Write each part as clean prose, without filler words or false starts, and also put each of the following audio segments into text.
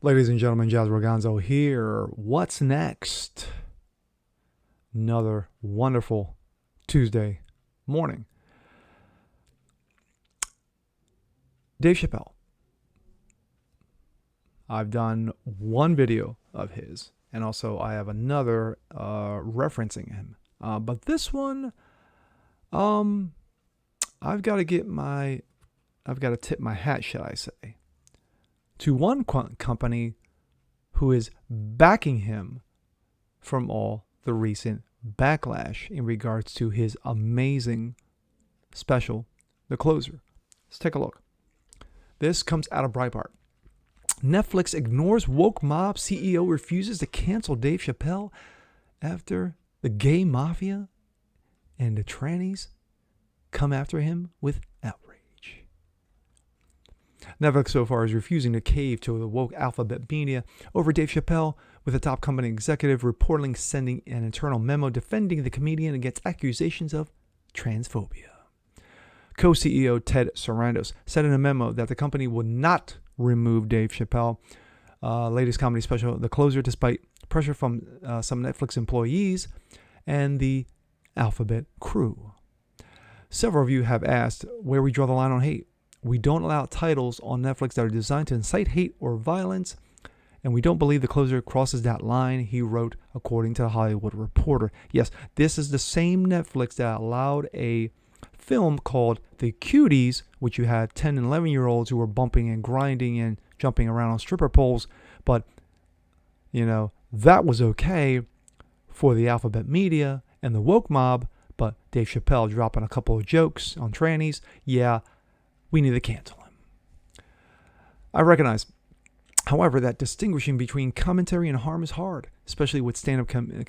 Ladies and gentlemen, Jazz Roganzo here. What's next? Another wonderful Tuesday morning. Dave Chappelle. I've done one video of his, and also I have another referencing him. But this one, I've got to tip my hat, should I say, to one company who is backing him from all the recent backlash in regards to his amazing special, The Closer. Let's take a look. This comes out of Breitbart. Netflix ignores woke mob CEO refuses to cancel Dave Chappelle after the gay mafia and the trannies come after him with outrage. Netflix so far is refusing to cave to the woke alphabet media over Dave Chappelle, with a top company executive reportedly sending an internal memo defending the comedian against accusations of transphobia. Co-CEO Ted Sarandos said in a memo that the company would not remove Dave Chappelle latest comedy special, The Closer, despite pressure from some Netflix employees and the Alphabet crew. Several of you have asked where we draw the line on hate. We don't allow titles on Netflix that are designed to incite hate or violence, and we don't believe The Closer crosses that line, he wrote, according to the Hollywood Reporter. Yes, this is the same Netflix that allowed a film called The Cuties, which you had 10 and 11-year-olds who were bumping and grinding and jumping around on stripper poles. But, that was okay for the alphabet media and the woke mob. But Dave Chappelle dropping a couple of jokes on trannies, yeah, we need to cancel him. I recognize, however, that distinguishing between commentary and harm is hard, especially with stand-up comedy,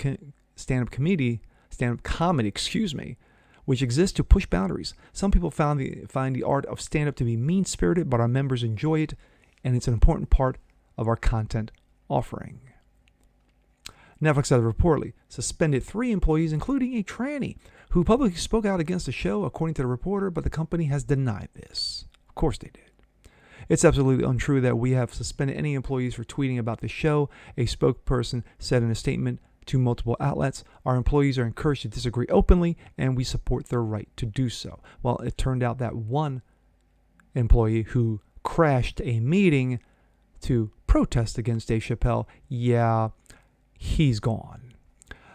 which exists to push boundaries. Some people find the art of stand-up to be mean-spirited, but our members enjoy it, and it's an important part of our content offering. Netflix has reportedly suspended 3 employees, including a tranny, who publicly spoke out against the show, according to the reporter, but the company has denied this. Of course they did. It's absolutely untrue that we have suspended any employees for tweeting about the show, a spokesperson said in a statement to multiple outlets. Our employees are encouraged to disagree openly, and we support their right to do so. Well, it turned out that one employee who crashed a meeting to protest against Dave Chappelle, yeah, he's gone.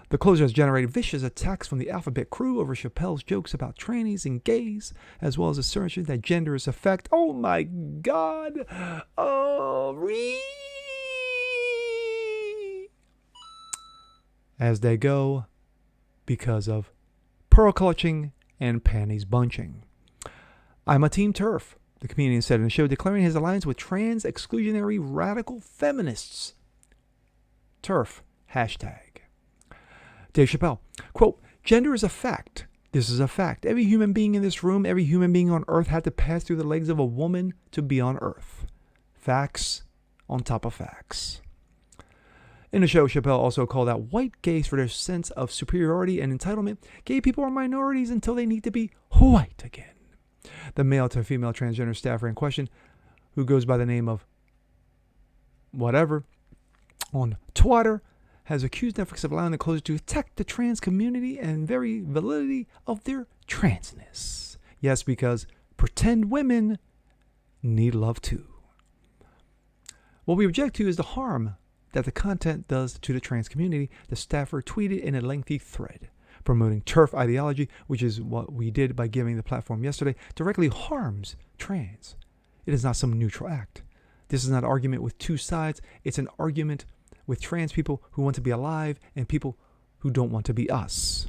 The Closer has generated vicious attacks from the Alphabet crew over Chappelle's jokes about trannies and gays, as well as assertion that gender is a fact. Oh my God! As they go, because of pearl clutching and panties bunching. I'm a team TERF, the comedian said in a show, declaring his alliance with trans exclusionary radical feminists. TERF, hashtag. Dave Chappelle, quote, gender is a fact. This is a fact. Every human being in this room, every human being on earth had to pass through the legs of a woman to be on earth. Facts on top of facts. In the show, Chappelle also called out white gays for their sense of superiority and entitlement. Gay people are minorities until they need to be white again. The male to female transgender staffer in question, who goes by the name of whatever on Twitter, has accused Netflix of allowing The Closer to attack the trans community and very validity of their transness. Yes, because pretend women need love too. What we object to is the harm that the content does to the trans community, the staffer tweeted in a lengthy thread. Promoting TERF ideology, which is what we did by giving the platform yesterday, directly harms trans. It is not some neutral act. This is not an argument with two sides. It's an argument with trans people who want to be alive and people who don't want to be us.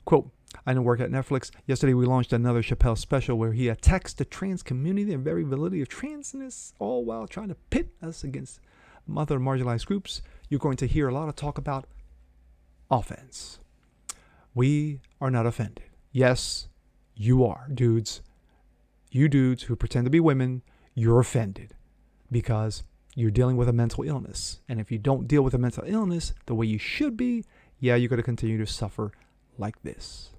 Quote, I know work at Netflix. Yesterday we launched another Chappelle special where he attacks the trans community and very validity of transness, all while trying to pit us against other marginalized groups. You're going to hear a lot of talk about offense. We are not offended. Yes, you are, dudes. You dudes who pretend to be women, you're offended because you're dealing with a mental illness. And if you don't deal with a mental illness the way you should be, yeah, you're going to continue to suffer like this.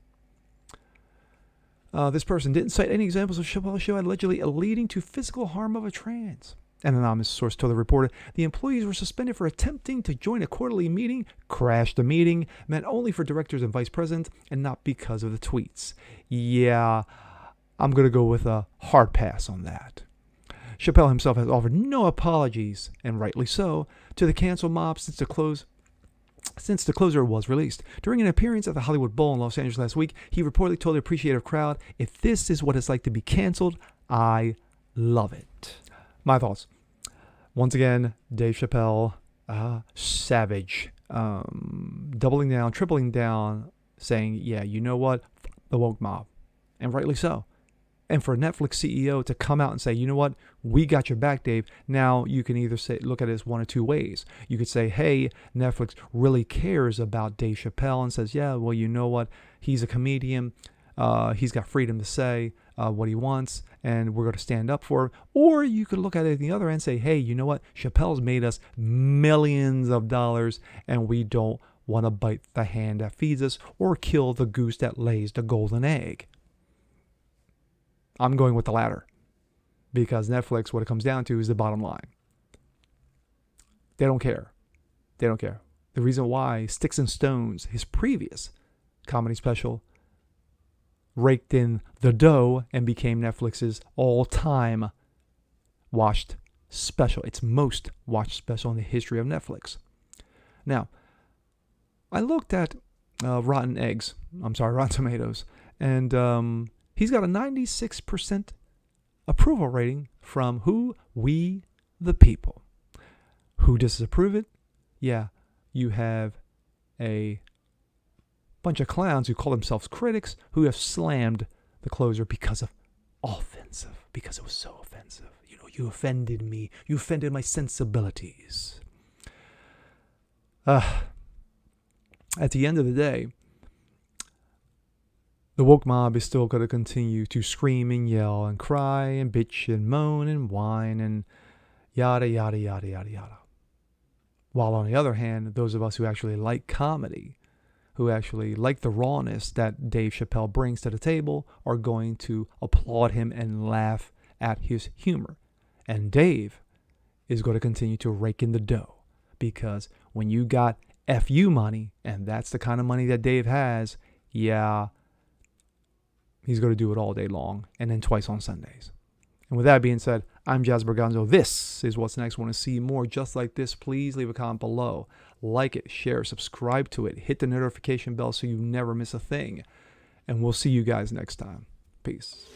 This person didn't cite any examples of Chappelle's show allegedly leading to physical harm of a trans. An anonymous source told the reporter the employees were suspended for attempting to join a quarterly meeting, crashed the meeting, meant only for directors and vice presidents, and not because of the tweets. Yeah, I'm going to go with a hard pass on that. Chappelle himself has offered no apologies, and rightly so, to the cancel mob since the closer was released. During an appearance at the Hollywood Bowl in Los Angeles last week, he reportedly told the appreciative crowd, "If this is what it's like to be canceled, I love it." My thoughts. Once again, Dave Chappelle, savage, doubling down, tripling down, saying, yeah, you know what? The woke mob. And rightly so. And for a Netflix CEO to come out and say, you know what? We got your back, Dave. Now you can either look at it as one or two ways. You could say, hey, Netflix really cares about Dave Chappelle and says, yeah, well, you know what? He's a comedian. He's got freedom to say what he wants, and we're going to stand up for him. Or you could look at it at the other end and say, hey, you know what? Chappelle's made us millions of dollars, and we don't want to bite the hand that feeds us or kill the goose that lays the golden egg. I'm going with the latter, because Netflix, what it comes down to is the bottom line. They don't care. They don't care. The reason why Sticks and Stones, his previous comedy special, raked in the dough and became Netflix's all-time watched special. Its most watched special in the history of Netflix. Now, I looked at Rotten Tomatoes, and he's got a 96% approval rating from who? We the people. Who disapprove it? Yeah, you have a bunch of clowns who call themselves critics who have slammed the closer because of offensive, because it was so offensive. You know, you offended me. You offended my sensibilities. At the end of the day, the woke mob is still going to continue to scream and yell and cry and bitch and moan and whine and yada, yada, yada, yada, yada. While on the other hand, those of us who actually like comedy, who actually like the rawness that Dave Chappelle brings to the table, are going to applaud him and laugh at his humor. And Dave is going to continue to rake in the dough, because when you got FU money, and that's the kind of money that Dave has, yeah, he's going to do it all day long, and then twice on Sundays. And with that being said, I'm Jazz Berganzo. This is What's Next. Want to see more just like this? Please leave a comment below. Like it, share, subscribe to it. Hit the notification bell so you never miss a thing. And we'll see you guys next time. Peace.